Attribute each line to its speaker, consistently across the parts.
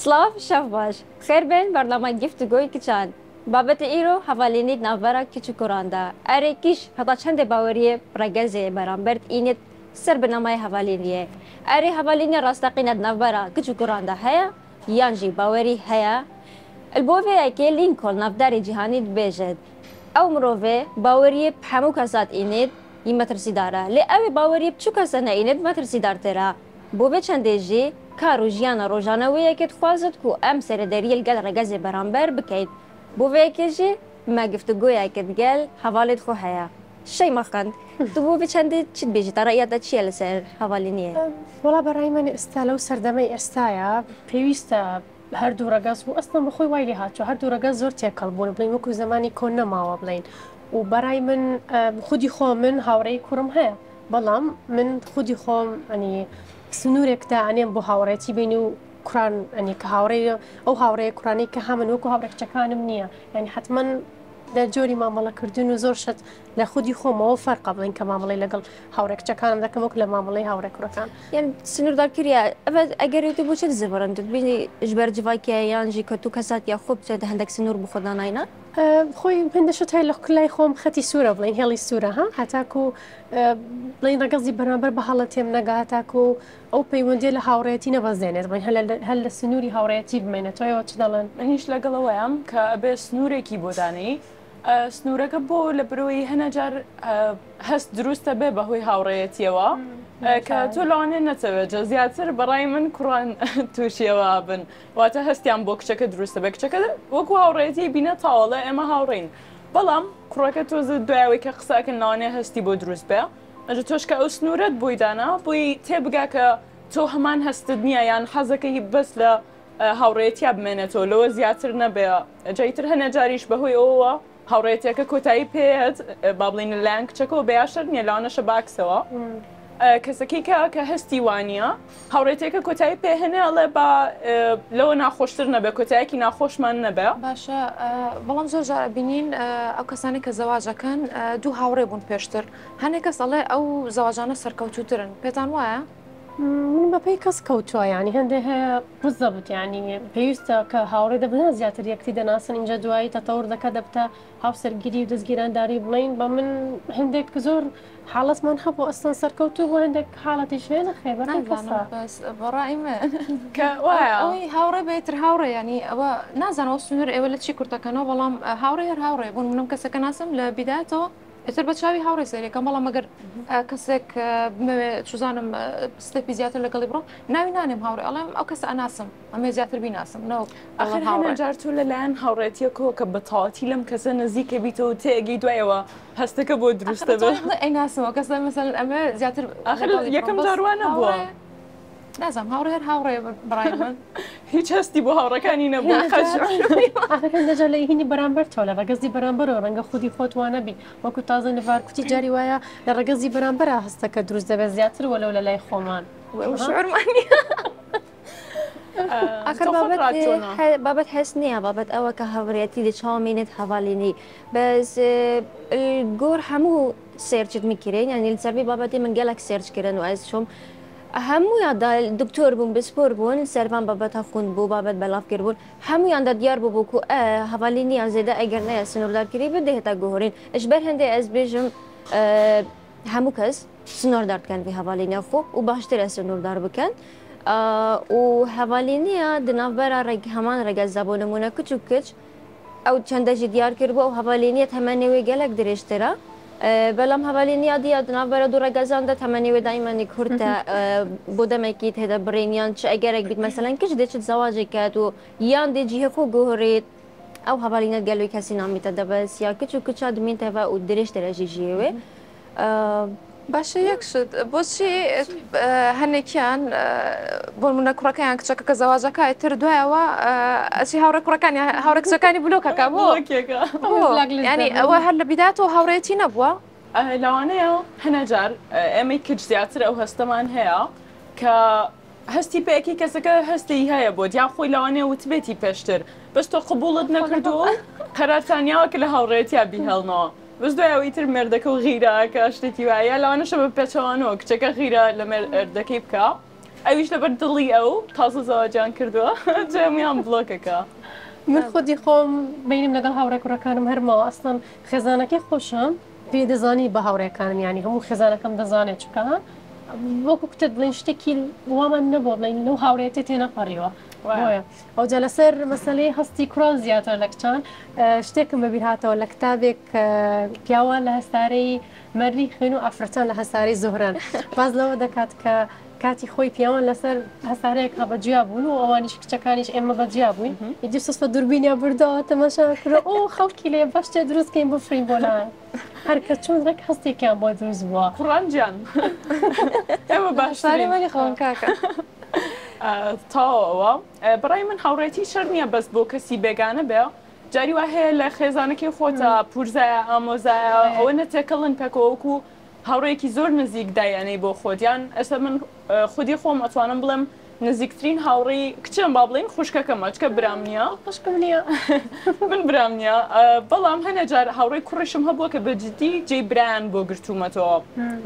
Speaker 1: سلاف شەف باش خێربێن بەرنامەی گفتوگۆی کچان بابەتی ئیرۆ هەڤالینی ناوبەرە کچ و کوڕاندا ئەرێکیش هەتا چەندێ باوەریە ڕێگەزێ بەرامبەر ئینێت سەر بنەمای هەڤالینیە ئەرێ هەڤالینی ڕاستەقینەت ناوبەرە کچ و کوڕاندا هەیە یانجی باوەری هەیە البۆڤەیەکێ لینکۆڵ نافداری جیهانی دبێژێت ئەو مرۆڤێ باوەریە هەموو کەسات ئینێت ی مەترسیدارە لێ ئەوێ باوەریە بچوو کەسە نەئینێت مەترسیدارترە بۆ بێ چەندێژی کار و ژیانە ڕۆژانەوەیەکت خوازت و ئەم سەرەدەریە لەگەڵ ڕێگەزێ بەرامبەر بکەیت بۆ vêyekêjî me giftugûyekê digel hevalê xwe heye şey mexend tu bû vê çendê çi dibêjî te reya te çi ye li ser hevalîniyê
Speaker 2: وڵا بەڕای من ئێستا لەو سەردەمەی ئێستاە پێویستە هەردوو ڕەگەز و ئەستان بەخۆی وای لێ هاتووە هەردوو ڕەگەز زۆر تێکەڵ بوون بڵین وەکو زمانی کۆن نەماوە بڵین و بەڕای من خودی خۆ من هاوڕێی کوڕم هەیە بەڵام من خودی خۆم ئەنی سنوورێکدا ئەنێم بۆ هاوڕێتی بین و کوڕان ئەنی کە هاوڕێ ئەو هاوڕەیە کوڕانەی کە هەمن وەکو هاوڕێکچەکانم نییە یعنی حتمما لە جۆری مامەڵەکردن و زۆر شت لە خودی خۆمەوە فەرقە بڵین کە مامەڵی لەگەڵ هاوڕێکچەکانم دەکەم وەک لە مامەڵی هاوڕێ کوڕەکان
Speaker 1: یان سنووردارکردە ئەvە ئەگەری تو بۆ چ زەبڕن بینی ژبەر جڤاکیە یانژی کە تو کەسات یا خۆ بچێت هەندێک سنوور بخۆدانایە
Speaker 2: خۆی هەندەشت هەیە لە کلای خۆم خەتی سوورە بڵین هێڵی سوورە ها هەتاکو بڵین ڕەگەزی بەرامبەر بە هەڵە تێم نەگا هەتاکو ئەو پەیوەندێ لە هاوڕێتی نەبەزێنێت بڵین هەل لە سنووری هاوڕێتی بمێنێتەوە چ دەڵێن
Speaker 3: منیش لەگەڵەوەیان کە ئەبێ سنوورێکی بۆ دانەی سنوورەکە بۆ لە برۆی هەنەجار هەست دروستە بێ بەهۆی هاوڕێتیەوە کە تۆ لەوانێ نەچەوێت زیاتر بەڕای من کوڕان تووشیەوە بن واتە هەستیان بۆ کچەکە دروستە بێ کچەکە وەکو هاوڕێتی بینە تاوەڵە ئێمە هاوڕین بەڵام کوڕەکە تۆزە دوایەوەی کە قساکن لەوانێ هەستی بۆ دروست بێ ئەجە تۆشکە ئەو سنوورەت بۆی دانا بۆی تێبگا کە تۆ هەمان هەستت نییە یان حەزەکەی بەس لە هاوڕێتیا بمێنێتەوە لەوە زیاتر نەبێ جایتر هەنەجاریش بەهۆی ئەوە هاوڕێتیەکە کۆتایی پێێت با بڵین لایەن کچەکە و بەیاشر نیە لاوانەشە باکسەوە کەسەکەی کە هەستی وانە هاوڕێتێکە کۆتایی پێهێنێ ئەڵێ با لەوە ناخۆشتر نەبێ کۆتایەکی ناخۆشمان نەبێ
Speaker 4: باشە بەڵام زۆر جار بینین ئەو کەسانی کە زەواجەکەن دوو هاوڕێ بوون پێشتر هەنێک کەس ئەڵێ ئەو زەواجانە سەرکەوتوترن پێتان وایە؟
Speaker 2: من بەپی کەس کەوتووە ینی هەندێک هەیە بزەبت ینی پێویستە کە هاوڕێ دەبنە زیاتر یەکتی دەناسن اینجا دوایی تەتەور دەکە دەبتە هاوسەرگیری و دەستگیرانداری بڵین بە من هەندێک زۆر حاڵەتمان هەبوو ئەستان سەرکەوتو بۆ هەندێک حاڵەتی شوێ نەخێبەر
Speaker 4: بەڕای ئەوی هاوڕێ بێتتر هاوڕێ ینی ئەوە نازانەوە سنوور ئێوە لە چی کورتەکەنەوە بەڵام هاوڕێ هەر هاوڕێ بوون منم کەسەکە ناسم لە بیداتەوە ئێتر بە چاوی هاوڕێ سەرێکە بەڵام مەگەر کەسێک چزانم ستێپی زیاتر لەگەڵی بڕۆ ناوی نانێم هاوڕێ ئەڵێم ئەو کەسە ئەناسم ئەمێ زیاتر بیناسم
Speaker 3: هاوڕێجار تو لەلایەن هاوڕێتیەکەوە کە بەتاواتی لەم کەسە نزیکە بیتەوە تێگەی دوایەوە هەستەکە بۆ دروستە بێ
Speaker 4: ئەیناسمەوە کەسە مەسەن ئەمە زیاتر
Speaker 3: یەکەم جاروانە بووە
Speaker 4: نازم هاوڕێ هەر هاوڕێ بڕای من
Speaker 3: هیچ هەستی بۆ هاوڕەکانی نەبوو
Speaker 2: نەجا لە هینی بەرامبەر تۆ لە ڕەگەزی بەرامبەرەوە ڕەنگە خودی خۆتوانە بی وەکو تازە نڤار کوتی جاری وایە لە ڕەگەزی بەرامبەرە هەستەکە دروست دەبێت زیاتر وەلەو لە لای خۆمان
Speaker 4: شعورمانی
Speaker 1: بابەت هەست نییە بابەت ئەوە کە هەوڕێتی لە چاومێنێت هەڤالینی بەس گۆر هەموو سێرچت میکرێن یانی لەسەربی بابەتی من گەلک سێرچکردن و ئەس چۆم هەموویاندا دکتۆر بوون بسپۆر بوون سەروان بابەتە خوند بوو بابەت بەڵافکرد بوون هەموویاندا دیار بوو بوو و هەڤالینیان زێدە ئەگەر نەیە سنووردارکردی بدەهێتە گۆهۆرین ئەشبەر هەندێک ئەس بێژم هەموو کەس سنووردار بکەن بێ هەڤالینە خۆ و باشترە سنووردار بکەن و هەڤالینیە دناوبەرە هەمان ڕێگەزە بۆ نمونە کچ و کچ ئەو چەندەژی دیار کرد بوو ئەو هەڤالینیەت هەمانەوەی گەلک درێژترە بەڵام هەڤالینیا دیە دناوبەرە دوو ڕێگەزاندا تەمەنیوێ دایمانی کورتە بۆ دەمێکی تێدە بڕێنیان چ ئەگەرێک بیت مەسەلەن کچ دێچێت زەواجێک کات و یان دێجی هەکۆ گۆهڕێت ئەو هەڤالینەت گەلوی کەسی نامیتە دەبەس یا کچ و کچا دمێنتەوە و درێژ دەرەژی ژێوێ
Speaker 4: باشە یەکشت بۆچی هەنێکیان بۆ منە کوڕەکەیان کچەکە کە زەواجەکە تر دوایەوە ئەچی هاوڕێ کوڕەکانی هاوڕێ کچەکانی بلۆکەکە بۆ ینی ئەوە هەر لە بیداتەوە هاوڕێتی نەبووە
Speaker 3: لەوانەیە هەنەجار ئێمەی کچ زیاتر ئەو هەستەمان هەیە کە هەستی پێکی کەسەکە هەستی هەیە بۆ دیان خۆی لەوانەیە وتبێتی پێشتر بەس تۆ قبوڵت نەکردو قەرارتانیاوە کە لە هاوڕێتیا بیهێڵنەوە بەس دوایەوەی تر مێردەکە و غیرەکە شتێکی وایە لەوانەشە بە پێچەوانەوە کچەکە غیرە لە مێردەکەی بکە ئەویش لەبەر دڵی ئەو تازە زەواجیان کردووە جەمیان بڵۆکەکە.
Speaker 2: من خودی خۆم بینیم لەگەڵ هاوڕێ کوڕەکانم هەرمەوە ئەستان خێزانەکەی خۆشم پێ دەزانی بە هاوڕێکانم ینی هەموو خێزانەکەم دەزانێت چکە وەکو کتت بڵین شتێکی وامان نەبوو بڵین لەو هاوڕێتی تێنەپەڕیوە ئەوجا لەسەر مەسلەی هەستی کوڕان زیاتر لە کچان شتێکم بەبیر هاتەوە لە کتابێک پیاوان لە هەستارەی مەری خوێن و ئافرەتان لە هەساری زۆهران باز لەوە دەکات کە کاتی خۆی پیاوان لەسەر هەسارەیەک هەبەجیا بوون و ئەوانیش کچەکانیش ئێمە بەجیا بووین ئیدی سوسە دووربینیا بردەوە تەماشا کرد ئەو خەڵکی لێ بەشتێ دروستکەین بفرین بۆلایەن هەرکە چۆن ڕێک هەستێکیان بۆ دروست بووە
Speaker 3: قڕانجیان ئێمە باشترین
Speaker 4: وەلی خۆن کاکە
Speaker 3: تاوەوە بەڕای من هاوڕێتی شەر نییە بەس بۆ کەسی بێگانە بێ جاری وا هەیە لە خێزانەکەی خۆتە پورزایە ئامۆزایە ئەوە نەتێکەڵن پێکەوەکو هاوڕێکی زۆر نزیک دایانەی بۆ خۆتیان ئەستا من خودی خۆم ئەتوانم بڵێم نزیکترین هاوڕێی کچم با بڵین خوشکەکەمە چکە برام نییە
Speaker 2: خوشکم نییە
Speaker 3: من برام نییە بەڵام هەنە جار هاوڕێی کوڕشم هەبووە کە بەجددی جێی برایان بۆ گرتوومەتەوە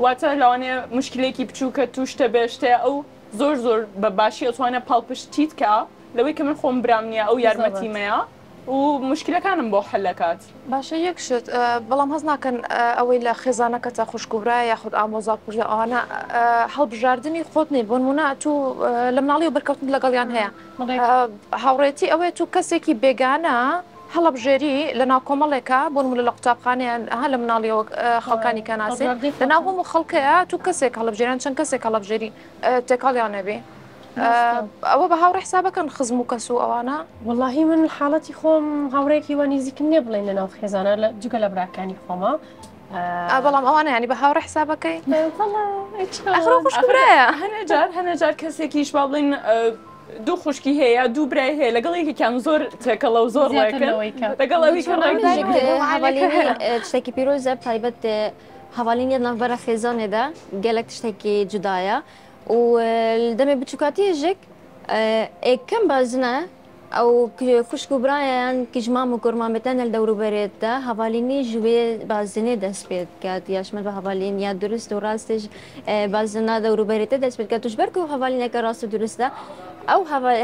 Speaker 3: واتە لەوانێ مشکلێکی بچووکە توشتە بێشتێ ئەو زۆر بە باشی ئەتوانێت پاڵپشتیت کە لەوەی کە من خۆم برام نییە ئەو یارمەتیمەیە و مشکلەکانم بۆ حلەکات
Speaker 4: باشە یەک شت بەڵام هەز ناکەن ئەوەی لە خێزانەکەتە خوشکوبرای یاخود ئامۆزا پورژە ئەوانە هەڵبژاردننی خۆت نێ بۆ نمونە تو لە مناڵی و بەرکەوتن لەگەڵیان هەیە هاوڕێتی ئەوەیە تو کەسێکی بێگانە هەڵبژێری لە ناو کۆمەڵێکە بۆ نمونە لە قوتابخانیان ها لە مناڵیەوە خەڵکانی کەناسێ لە ناو هەموو خەڵکەیە تو کەسێک هەڵبژێران چەند کەسێک هەڵبژێری تێکاڵیان نەبێ ئەوە بە هاوڕێ حسابەکەن خزم و کەس و ئەوانە
Speaker 2: واللهی من حاڵەتی خۆم هاوڕێکی وە نزیکم نییە بڵێن لە ناو خێزانە لە جگە لە براکانی خۆمە
Speaker 4: بەڵام ئەوانە ینی بە هاوڕێ حسابەکەی
Speaker 3: خوشکرایە هەنەجار کەسێکیش با بڵین دوو خوشکی هەیە دوو برای هەیە لەگەڵ یەکێکیان زۆر تێکەڵە و زۆر لەگەڵ
Speaker 1: شتێکی پیرۆزە تایبەت هەواڵینە ناوبەرە خێزانێدا گەلک شتێکی جودایە و دەمێ بچووکاتیژێک ئێکەم بازنە ئەو خوشک و برایان کیژمام و گۆرمامەتەن لە دەوروبەرێتدا هەواڵینی ژوێ بازنێ دەست پێت کات یاشمە بە هەواڵین یا درست و ڕاستش بازنا دەوروبەرێتە دەست پێت کات توش بەرک و هەواڵینەکە ڕاست و درستە ئەو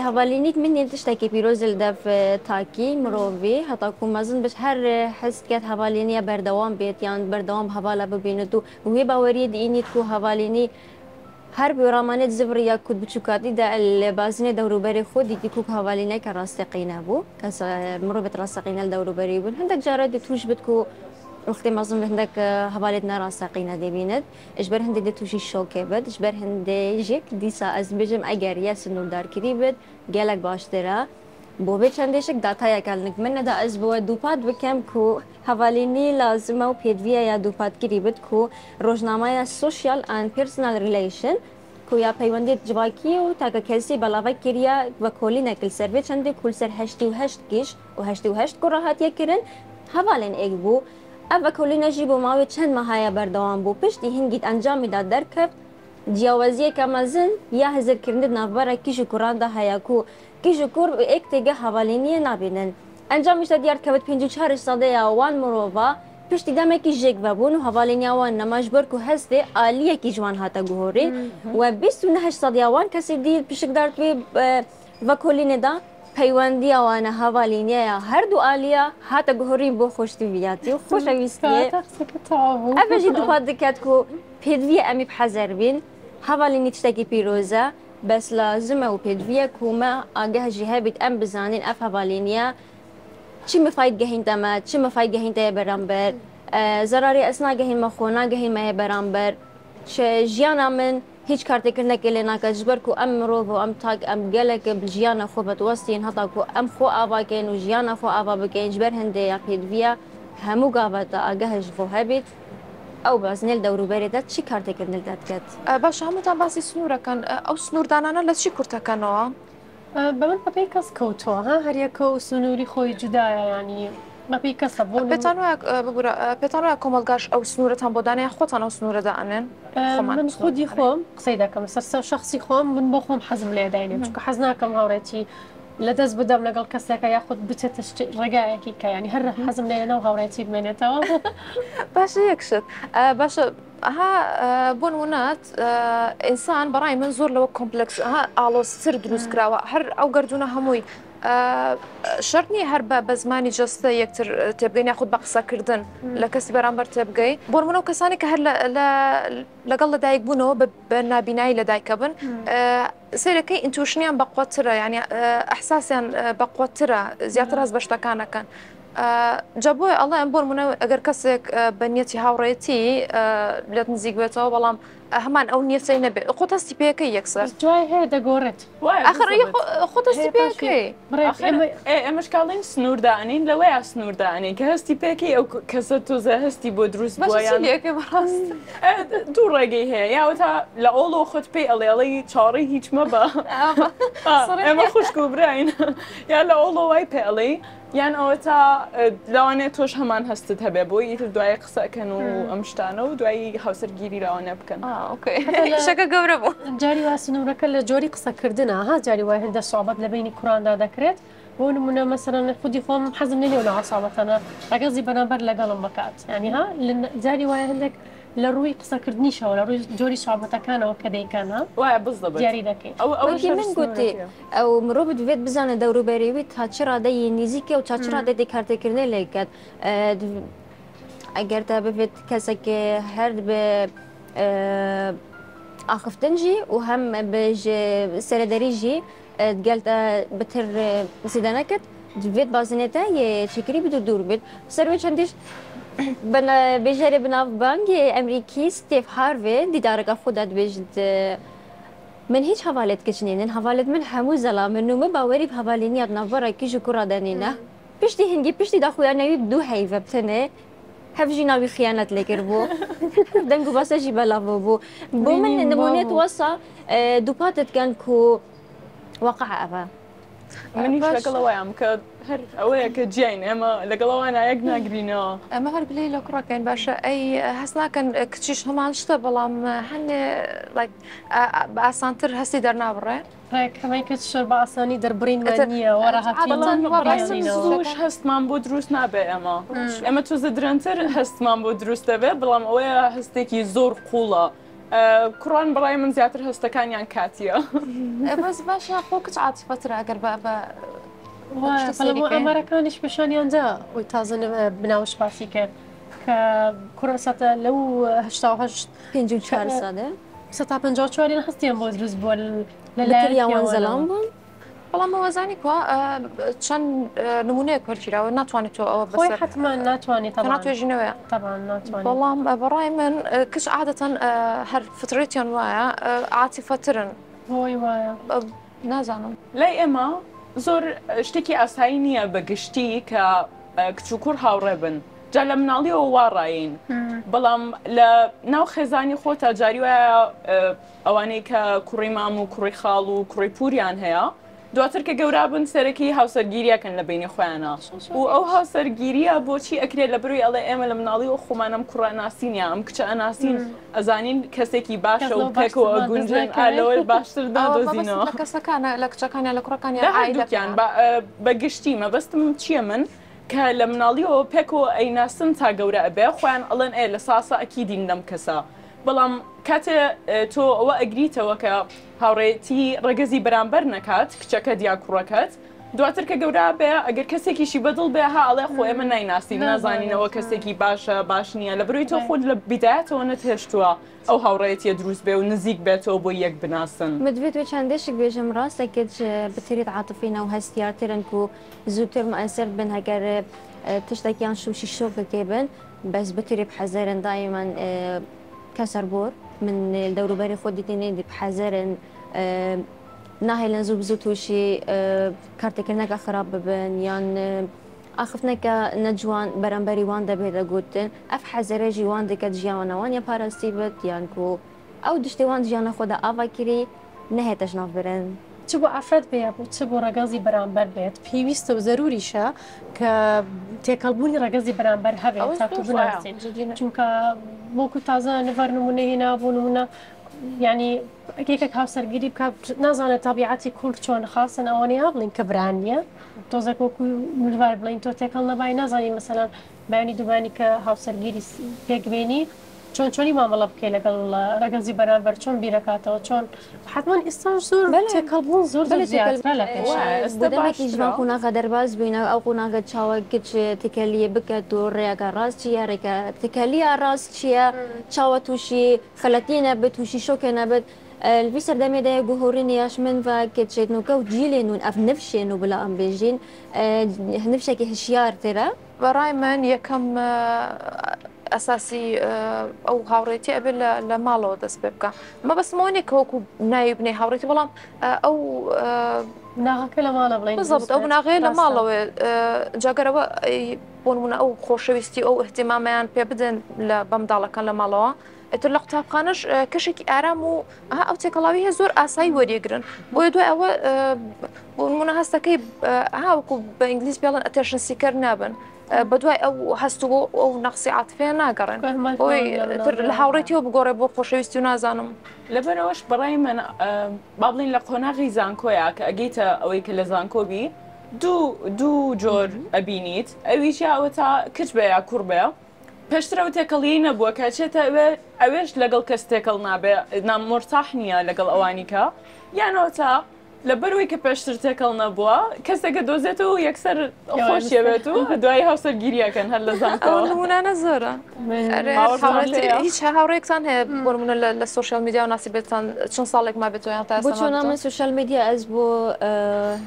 Speaker 1: هەواڵینیت من تشتێکی پیرۆزل دەف تاکی مرۆڤی هەتاکو مەزن بش هەر حستکات هەواڵینیە بەردەوام بێت یان بەردەوام هەواڵە ببینێت و وێ باوەریە دینیت و هەواڵینی هەر بێڕامانێت زبر یا کود بچووکاتیدا لە بازنێ دەوروبەری خۆ دیتی کوک هەواڵینەی کە ڕاستەقینە بوو کەس مرۆڤێت ڕاستەقینە لە دەوروبەری بوون هەندێک جارە دی توش بت و وقتی مەزم هەندێک هەواڵێت ناڕاستەقینە دەبینێت ژبەر هەندێک دێ تووشی شۆکێ بێت ژبەر هەندێژێک دیسا ئەس بژم ئەگەر یا سنووردارکردی بێت گەلک باشترە بۆ بێت چەندێشێک داتایەکانک من نەدا ئەس بووە دووپات بکەم و هەواڵینی لازمە و پێدویە یا دووپاتگیری بت و ڕۆژنامایە سوشیال ئەند پرسنال ریلیشن کو یا پەیوەندێت جوواکی و تاکە کەسی بەڵاوە کردیا بە کۆلی نەکل سەرێ چەندێک کولسەر 88 گیش و 88 کوڕاهاتیەکردن هەواڵێن ئێک بوو ئەڤ کۆلی نەژی بۆ ماوەی چەند مەهایە بەردەوام بوو پشتی هنگیت ئەنجامیدا دەرکەوت جیاوازیەکە مەزن یا هەزرکردن ناوبەرە کیژ و کوڕاندا هەیە و کیژ و کوڕ ئێک تێگە هەواڵینیە نابێنن ئەنجامیشدا دیارکەوت 54 سەدەیە وان مرۆڤ پشتی دەمێکی ژێک بەبوون و هەواڵینیاوان نەماش بەرک و هەستێ ئالیەکی جوان هاتە گوهۆری و 29 سەدیاوان کەسی دی پشکدار توێ بە کۆلینێدا پەیوەندی ئەوانە هەواڵینیەیە هەردوو ئالیە هاتە گوهۆری بۆ خۆشتویاتی و خۆشەویستیە ئەڤژی دووپات دکات و پێدویە ئەمی بحەزەر بین هەواڵینی تشتێکی پیرۆزە بەس لازمە و پێدویە کومە ئاگەهژی هەبیت ئەم بزانین ئەف هەواڵینیە چی مفاید گەهینتەمە چی مفاید گەهینتەیە بەرامبەر زەراری ئەس ناگەهینمە خۆ ناگەهینمەیە بەرامبەر ژیانە من هیچ کارتێکردنەکە لێ ناکات ژبەرک و ئەم مرۆڤ و ئەم تاک ئەم گەلێکە ژیانە خۆ بەتوەستین هەتاکو ئەم خۆ ئاواکەین و ژیانە خۆ ئاوا بکەین ژبەر هەندەیە پێدویە هەموو گاواتە ئاگەهش بۆ هەبێت ئەو بازنێل دەوروبەرێدا چی کارتێکردنێک دەکات
Speaker 4: باش هەمووتان باسی سنوورەکەن ئەو سنووردانانە لە چی کورتەکەنەوە
Speaker 2: بە من بەپێی کەس کەوتووە ها هەریەکە و سنووری خۆی جودایە ینی بەپێی کەسە بۆ
Speaker 4: پێتان وایە کۆمەلگاش ئەو سنوورەتان بۆ دانەیە خۆتان ئەو سنوورەدا ئەنێن
Speaker 2: من خودی خۆم قسەی دەکەم سەر شخصی خۆم من بۆ خۆم حەزم لێداینێ چونکە حەز ناکەم هاوڕێتی لە دەست بدەم لەگەڵ کەسێکە یاخود بچێتە ڕێگایەکی کە ینی هەر حەزم لێنەوە هاوڕێتی بمێنێتەوە.
Speaker 4: باشە یەکشت باشە ها بۆ نمونەت ئینسان بەڕای من زۆر لەوە کۆمپلکس ها ئاڵۆستر دروست کراوە هەر ئەو گردونە هەمووی شەرت نیە هەر بە زمانی جەستە یەکتر تێبگەین یاخود بە قسەکردن لە کەسی بەرامبەر تێبگەی بۆ نمونە و کەسانی کە هەر لەگەڵ لەدایک بوونەوە بە نابینایی لەدایکە بن سیرەکەی ئینتوشنیان بەقوترە ینی ئەحساسیان بەقوترە زیاتر ئەس بە شتەکانەکەن. جا بۆیە ئەڵێم بۆ نمونە ئەگەر کەسێک بە نیەتی هاوڕێتی لێت نزیک بێتەوە بەڵام هەمان ئەو نیەتەی نەبێت خۆ هەستی پێەکەی یەکسەر
Speaker 2: جوای هەیە دەگۆڕێت
Speaker 4: خۆ هەستی پێەکەی
Speaker 3: ئەمەش کاڵین سنووردانین لەوەیە سنووردانین کە هەستی پێکی ئەو کەسە تۆزە هەستی بۆ دروست بۆیان
Speaker 4: بەڕاست
Speaker 3: دوو ڕێگەی هەیە یا تا لە ئۆڵۆ خۆت پێی ئەڵێڵی چاڕی هیچ مەبە ئێمە خوشک و براین یا لە ئۆڵۆ وای پێڵی یان ئەوە تا لەوانێت تۆش هەمان هەستت هەبێ بۆی ئیتر دوای قسەکەن و ئەم شتانە و دوایی هاوسەرگیری لاوانە بکەن.
Speaker 4: شەکە گەورە بوو.
Speaker 2: جاری وا سنوورەکە لە جۆری قسەکردنە ها جاری وای هەندە سوابەت لە بینی کوڕاندا دەکرێت بۆ نمونە مەسەرەن خودی خۆم حەزم لێ نێو ساڵەتەنە ڕەگەزی بەرامبەر لەگەڵم بکات ینی ها جاری وایە هەندێک لە ڕووی قسەکردنیشەوە لە ڕووی جۆری سوابەتەکانەوە کە دەیکەنە
Speaker 3: وایە بزە
Speaker 2: دیاری دەکەین
Speaker 1: من گوتی ئەو مرۆڤ دوێت بزانە دەوروبەریوی تا چ ڕادەی نزیکە و تا چ ڕادەی کارتێکردنی لێکات ئەگەر تا ببێت کەسێکی هەر بە ئاخفتنجی و هەم سەرەدەریژی گەلتە بەتر زیدانەکەت دوێت بازنێتە چکری بێت و دوور بێت سەروێ چەندیش بێژەرێ بناوبانگی ئەمریکی ستێف هاروێ دیدارەکە خۆدا دبێژت من هیچ هەواڵێت کچنێنن هەواڵێت من هەموو زەڵام من نومە باوەری هەواڵینیات ناوەڕە کیژ و کوڕادانینە پشتی هەنگی پشتی داخویانەوی دوو هەیڤە بتنێ هەفژی ناوی خیانەت لێکرد بوو دەنگ و باسەژی بەلاوە بوو بۆ من نمونێت وەسا دووپاتت کەن و وەقع ئەوە
Speaker 3: منیش لەگەڵەوەیان کە هەر ئەوەیە کە جیین ئێمە لەگەڵەوەیان یەک ناگرینەوە
Speaker 4: ئەمە هەر بلێ لە کوڕەکەین باشە ئەی هەست ناکەن کچیش هەمان شتە بەڵام هەنێ بە ئاسانتر هەستی دەرنابڕێ
Speaker 2: ڕێکەکەی کە شەر بە ئاسانی دەربڕین نییە
Speaker 3: وەڕاهاتیش هەستمان بۆ دروست نابێ ئێمە تۆزە درەنتر هەستمان بۆ دروست دەبێ بەڵام ئەوەیە هەستێکی زۆر قوڵە کوڕان بەڵای من زیاتر هەستەکانیان کاتیە
Speaker 4: بەس باشە خۆ کچ عاتیفەتر ئەگەر بە
Speaker 2: ئەمەرەکانیش پیشانیاندا ئەوی تازە بناوش باسی کرد کە کوڕسەتە لەو هشتا
Speaker 1: 4 سادە
Speaker 2: 54 هەستیان بۆ دروست بووە
Speaker 1: لەلایەن زەڵام بوون
Speaker 4: بەڵام ئەوەزانی کووە چەند نمونەیە وەرگیراوە ناتوانێت تۆ ئەوە
Speaker 2: بەخۆی حتمما ناتوانێت
Speaker 4: ناتوێژینەوەیە بەڵام بەڕای من کچ عادەتەن هەر فترێتیان وایە عاتیفەترن
Speaker 2: هۆی وایە
Speaker 4: نازانم
Speaker 3: لای ئێمە زۆر شتێکی ئاسایی نییە بەگشتی کە کچ و کوڕ هاوڕێ بن جا لە مناڵیەوە وا ڕایین بەڵام لە ناو خێزانی خۆتە جاری وایە ئەوانەی کە کوڕی مام و کوڕی خاڵ و کوڕی پوریان هەیە دواتر کە گەورابن سەرەکی هاوسەرگیریەکەن لە بینی خۆیانە و ئەو هاوسەرگیریە بۆچی ئەکرێت لە بروی ئەڵێ ئێمە لە مناڵیەوە خۆمانم کوڕە ناسینە ئەم کچە ئەناسین ئەزانین کەسێکی باشە و پێکەوە گونجن ئالەوە باشتر دادۆزینەوە
Speaker 4: کەسەکانە لە کچەکانە لە کوڕەکانی
Speaker 3: ئایدەکیان بەگشتی مەبەستم چییە من کە لە مناڵیەوە پێکەوە ئەیناسن تا گەورە ئەبێ خۆیان ئەڵێن ئێ لە ساسە ئەکیدین لەم کەسە بەڵام کاتێ تۆ ئەوە ئەگریتەوە کە هاوڕێتی ڕێگەزی بەرامبەر نەکات کچەکە دیا کوڕەکەت دواتر کە گەورە بێ ئەگەر کەسێکیشی بەدڵ بێ ها ئەڵێ خۆ ئێمە نایناسین نازانینەوە کەسێکی باشە باش نییە لە بروی تۆ خۆت لە بیدایەتەوە نەتهێشتووە ئەو هاوڕێتیە دروست بێ و نزیک بێتەوە بۆ یەک بناسن
Speaker 1: مدوێت وێ چندێشێک بێژم ڕاستەکەت بتریت عاتفینە و هەستیارترن و زووتر مەئەسەر بن هەگەر تشتێکیان شوشی شۆکەکێ بن بەس بتری بحەزەرن دایمان کەسەر بۆر من دەوروبەری خۆ دیتێنێ بحەزەرن ناهێلن زوو بزوو تووشی کارتێکردنەکە خراپ ببن یان ئاخفتنەکە نەجوان بەرەمبەری وان دەبێت دەگوتن ئەف حەزەرێژی وان دەکەت ژیانەوان یا پاراستی بێت یان و ئەو دشتێوان ژیانە خۆدا ئاواکیری نەهێتەش ناوبرن
Speaker 2: چ بۆ ئافرەت بێ بۆ چ بۆ ڕەگەزی بەرامبەر بێت پێویستە و زەروریشە کە تێکەڵبوونی ڕەگەزی بەرامبەر هەبێت تا بناسین چونکە وەکو تازە نەڤەر نمونە هێنا بوو نمونە يعني هيك هاوسەرگیری بکات نازانێت تابیعەتی کورد چۆن خاصن ئەوەنەیە بڵین کە برانیە تۆزێک وەکو مروار بڵین تۆ تێکەڵ نەبای نازانی مەسەلەن بەیانی دوبانی کە هاوسەرگیری پێکبێنی چۆنی مامەڵە بکەی لەگەڵ ڕەگەزی بەرامبەر چۆن بیرەکاتەوە چۆن حتمان ئێستا زۆر تێکەڵبوون زۆر زیاترە لە پێش
Speaker 1: بۆدەمێکی ژمان قوناغە دەرباز بووینە ئەو قوناغە چاوە گچ تکەلیە بکات و ڕێگە ڕاست چیە ڕێگە تکەلیە ڕاست چییە چاوە تووشی خەلەتی نەبێت تووشی شۆکە نەبێت الفي سردامي دا جهورين ياش من فاكتشيت نو كو جيلين اف نفشين وبلا ام بيجين نفشك هشيار ترى
Speaker 4: براي من يكم اساسي او هاوريتي ابل لمالو دس بيبكا ما بس مونيك هوكو نايبني هاوريتي بلام او
Speaker 2: ناغا لمالو بلين
Speaker 4: بالضبط او ناغي لمالو جاكروا بونمونا او خوشويستي او اهتمامان بيبدن لبمدالا كان لمالو ئەتر لە قوتابخانەش کەشێکی ئارام و ئەو تێکەڵاوی هەیە زۆر ئاسایی وەریەگرن بۆیە دوای ئەوە بۆنمونە هەستەکەی هاوکو بە ئینگلیز پێڵن ئەتێشن سیکەر نابن بە دوای ئەو هەستو ئەو نەقسی عاتفێ ناگەڕێن تر لە هاوڕێتیەوە بگۆڕێ بۆ خۆشەویستی و نازانم
Speaker 3: لەبەرەوەش بەڕای من با بڵین لە قۆناغی زانکۆیە کە ئەگەیتە ئەوەی کە لە زانکۆبی دوو جۆر ئەبینیت ئەویش ئەوە تا کچ بە یا کوڕ بێ پێشترەوە تێکەڵی نەبووە کە چێتە ئەوێش لەگەڵ کەس تێکەڵ نابێ نامۆرتاح نییە لەگەڵ ئەوانیکە یانەوە تا لە بەروی کە پێشتر تێکەڵ نەبووە کەسێکە دۆزێت و یەکسەر خۆشیەوێت و دوای هاوسەرگیریەکەن هەر لە زانکۆ
Speaker 4: نمونانە زۆرە هیچ هاوڕێکتان هەیە بۆنمونە لە سوشیال میدیا و ناسی بێتان چەند ساڵێک ما بێت یان تا
Speaker 1: بۆ چۆن من سوشیال میدیا ئەس بۆ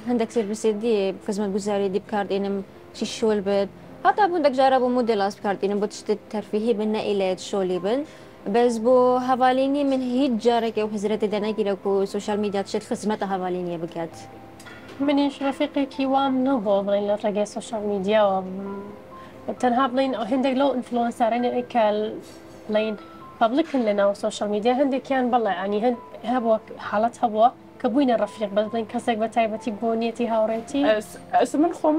Speaker 1: هەندێک سرویسێدی خزمەتگوزاری دی بکاردێنم چی شۆل بێت حتى بندك جربوا موديل كارتين بتشت ترفيهي بنا إلى شولي بن بس بو هفاليني من هيج جارك أو حزرت دناكي لكو سوشيال ميديا تشت خدمة هفاليني بكات
Speaker 2: منيش رفيقي كيوام نوبو بلين لرجع سوشيال ميديا و تنها بلين هندك لو انفلونسرين اكل بلين بابليك لنا سوشيال ميديا هندك كان بالله يعني هند هبوا حالات هبوا كبوين الرفيق بس بين كسك بتايبتي بونيتي هاوريتي
Speaker 3: من خم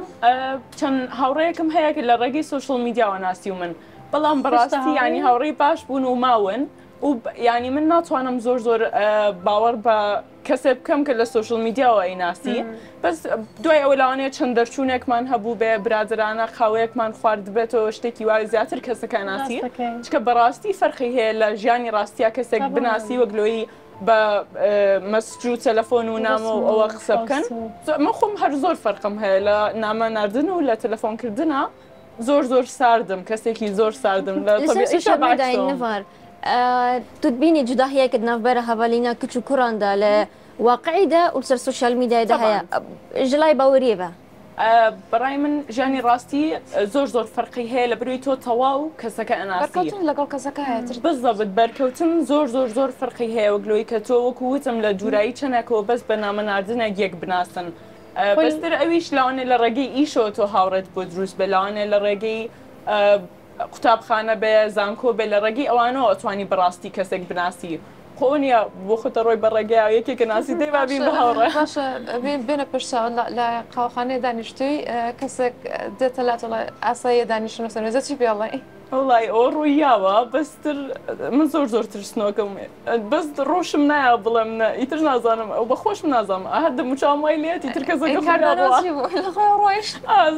Speaker 3: كان هاوريكم هيك لرجي سوشيال ميديا وناسي ومن بلام براستي يعني هاوري باش بونو ماون يعني من ناتوانا زور باور بكسب كم كل السوشيال ميديا وأيناسي بس دوای ئەوەلانێ چەند دەرچوونێکمان هەبوو بێ برادرانە خاوەیەکمان خوارد بێتەوە شتێکی وای زیاتر کەسەکە ناسی چکە بەڕاستی فەرقی هەیە لە ژیانی ڕاستیە کەسێک بناسی وەگلۆیی بە مەسج و تەلەفۆن و نامە و ئەوە قسە بکەن من خۆم هەر زۆر فەرقم هەیە لە نامە ناردن و لە تەلەفۆنکردنە زۆر ساردم کەسێکی زۆر ساردم لە
Speaker 1: نفر تبيني جداهية كدنا في برا هفالينا كتشو كوراندا لواقعي دا ولسر السوشيال ميديا دا هيا جلاي باوريه با
Speaker 3: برای من ژیانی ڕاستی زۆر فەرقی هەیە لە بروی تۆ تەواو کەسەکە ئەناسی
Speaker 4: بەرکەوتن لەگەڵ کەسەکە هەیە
Speaker 3: بالضبط بەرکەوتن زۆر فەرقی هەیە وەگلۆی کە تۆ وەکو وتم لە دوورایی چەندێکەوە بەس بە نامە ناردنێک یەک بناسن بەستر ئەویش لەوانێ لە ڕێگەی ئیشەوە تۆ هاوڕێت بۆ دروست بێ لەوانێ لە ڕێگەی قوتابخانە بێ زانکۆ بێ لە ڕێگەی ئەوانەوە ئەتوانی بەڕاستی کەسێک بناسی خۆنیە بۆ خۆتە ڕۆی بەڕێگەیە یەکێکە ناسی دەی بابین بە هاوڕێ
Speaker 4: باشە بێنە پشتە لە قاوەخانەی دانیشتووی کەسێک دێتە لاتەڵە ئاساییە دانیشتن و سەرێزە چی پێڵێ
Speaker 3: وڵی ئەوە ڕوویاوە بەستر من زۆر ترسنۆکەم بەس ڕۆشم نایە بڵێم ئیتر نازانم ئەو بە خۆشم نازانم هەر دەموچاوم وای لێت ئیتر کەسەکە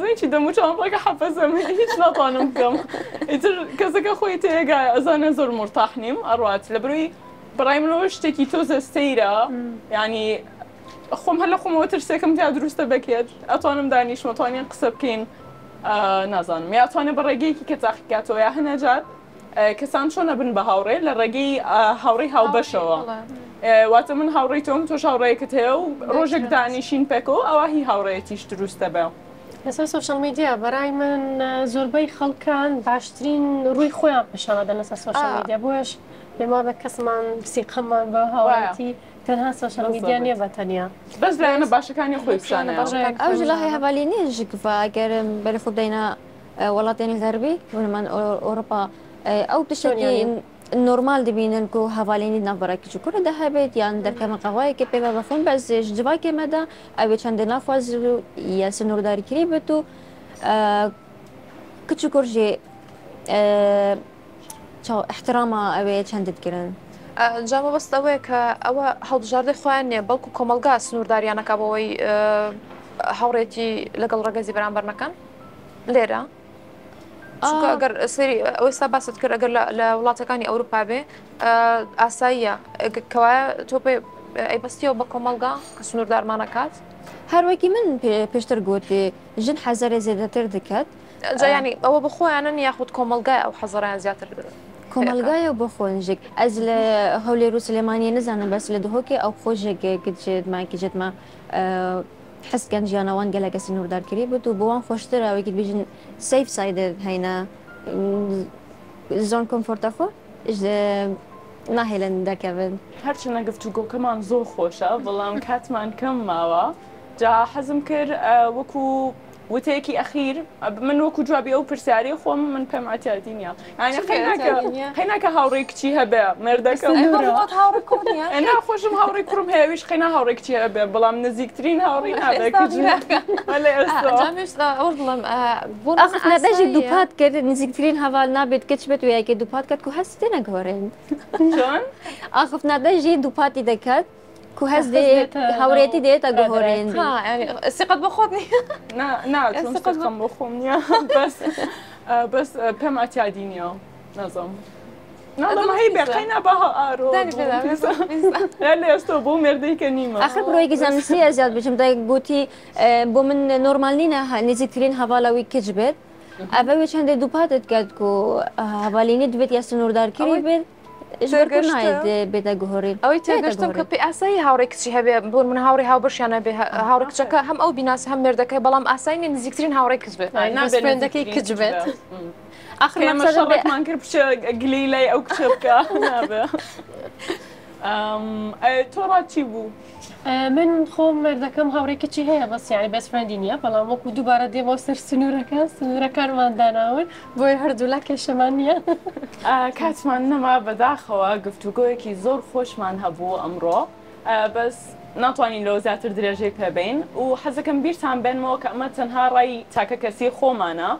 Speaker 3: زیچی دەموچاوم بڵێکە حەفەزم هیچ ناتوانم بکەم ئیتر کەسەکە خۆی تێگای ئەزانە زۆر مرتاح نیم ئەڕات لە بروی بەڕای منەوە شتێکی تۆزە سەیرە ینی خۆم هەر لە خۆمەوە ترسێکم تا دروستە بکێت ئەتوانم دانیشم ئەتوانین قسە بکەین نازانم یا ئەتوانێت بە ڕێگەیەکی کە تاقیکاتەوە یا هەنەجار کەسان چۆنە بن بە هاوڕێ لە ڕێگەی هاوڕێی هاوبەشەوە واتە من هاوڕێی تۆم تۆش هاوڕێیەکت هەیە و ڕۆژێک دانیشین پێکەوە ئەوە هی هاوڕێیەتیش دروستە بێ
Speaker 2: لەسەر سوشیال میدیا بەرای من زۆربەی خەڵکان باشترین ڕووی خۆیان پیشانەدەن لەسەر سوشیال میدیا بۆش بێما بە کەسمان سیقەمان بە هاوڕێتی تەنها سوشیال میدیا نییە بەتەنیا
Speaker 3: بەس لایەنە باشەکانی خۆی پیشانە
Speaker 1: ئەو جلاهی هەڤالینی ژکڤگەر بەرە خوددەینە وڵاتێنی غەربی ومن ئۆروپا ئەو تشتێکی نۆرمال دەبینن و هەڤالینی ناوبەرەکی کوورە دەهەبێت یان دەرکەمە قەوایەکە پێ بەفۆن بەس جوواکێمەدا ئەوێ چەندە نافواز یا سنوورداریکردی بێت و کچ و کوڕژێ احترامە ئەوێ چەندت گرن
Speaker 4: جامە بەست ئەوەیە کە ئەوە هەڵبژاردەی خۆیان نییە بەڵکو کۆمەلگا سنوورداریانەکە بەوەی هاوڕێتی لەگەڵ ڕەگەزی بەرامبەر نەکەن لێرە چونکە ئەگەر سری ئەوستا باست کرد ئەگەر لە وڵاتەکانی ئەوروپا بێ ئاساییە کەوایە تۆ ئەیبەستیەوە بە کۆمەلگا کە سنووردارمانەکات
Speaker 1: هەروەکی من پێشتر گوتی ژن حەزەرێ زیاتر دەکات
Speaker 4: ینی ئەوە بخۆیانن یاخود کۆمەلگای ئەو حەزەڕیان زیاتر
Speaker 1: کۆمەلگایە بۆ خۆنژێک ئەس لە هەولێر و سلێمانیە نزانم بەس لە دهۆکێ ئەو خۆشێکێکت ماکیجێتمە حس گەنجیانەوان گەلەکە سنووردارکردی بوو و بۆوان خۆشترە ئەوەیکی بژن سیف سایدە هەینە زۆن کۆمفۆرتە خۆ ناهێلن دەکەون
Speaker 3: هەرچەنە گفتوگۆکەمان زۆر خۆشە بەڵام کاتمان کەم ماوە جا حەزم کرد وەکو وتەیەکی ئەخیر من وەکو جوابی ئەو پرسیاری خۆم من پێم ئەتیادی نییە خەیناکە هاوڕێی کچی هەبێ مێردەکە ناخۆشم هاوڕێی کوڕم هەیەویش خەینا هاوڕێی کچی هەبێ بەڵام نزیکترین هاوڕێی
Speaker 1: نابێژی دووپات کرد نزیکترین هەواڵ نابێت کچ بێت ویاکە دووپات کرد و هەست تێ نەگۆڕێن ئاخف نادەژی دووپاتی دەکات کو هەز هاوڕێتی دێتە گۆڕێن
Speaker 4: سقت بە خۆت
Speaker 3: ناچۆن بۆ خۆم نییە بەس پێم ئەتیادی نییە نەزم هەی بێقەینا بە ئارۆ لە ئێستا بۆ مێردەیکە نیمە
Speaker 1: ئاخر بڕۆیەکی زانستی زیاد بچم گوتی بۆ من نۆرمال نینە نزیکترین هەواڵەوەی کچ بێت ئەبەوێ چەندێک دووپاتت کرد و هەواڵینی دوێت یا سنووردارکردی بێت بێتە گۆڕین
Speaker 4: ئەوەی تێگەشتم کە پێ ئاسایی هاوڕێ کچی هەبێ بۆ من هاوڕێ هاوبەشیانە بێ هاوڕێ کچەکە هەم ئەو بیناس هەم مێردەکەی بەڵام ئاسایی نزیکترین هاوڕێ کچ بێت
Speaker 2: نابێندەکەی کچ بێت
Speaker 3: ئاخرمان کرد بچە گلی لای ئەو کچە بکە نابێ تۆڕا چی بوو؟
Speaker 2: من خۆم مێردەکەم هاوڕێ کچی هەیە بەس یانی بەس فڕەندی نییە بەڵام وەکو دووبارە دێمەوە سەر سنوورەکانمان داناون بۆی هەردوولا کێشەمان نییە
Speaker 3: کاتمان نەما بەداخەوە گفتوگۆیەکی زۆر خۆشمان هەبوو ئەمڕۆ بەس ناتوانین لەوە زیاتر درێژەی پێبین و حەزەکەم بیرتان بێنمەوە کە ئەمە تەنها ڕای تاکە کەسی خۆمانە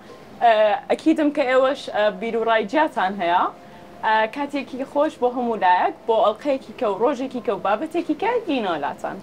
Speaker 3: ئەکیدم کە ئێوەش بیر و ڕای جیاتان هەیە کاتێکی خۆش بۆ هەموو لایەک بۆ ئەڵلقەیەکی کە و ڕۆژێکی کە و بابەتێکی کە گینۆلاتان.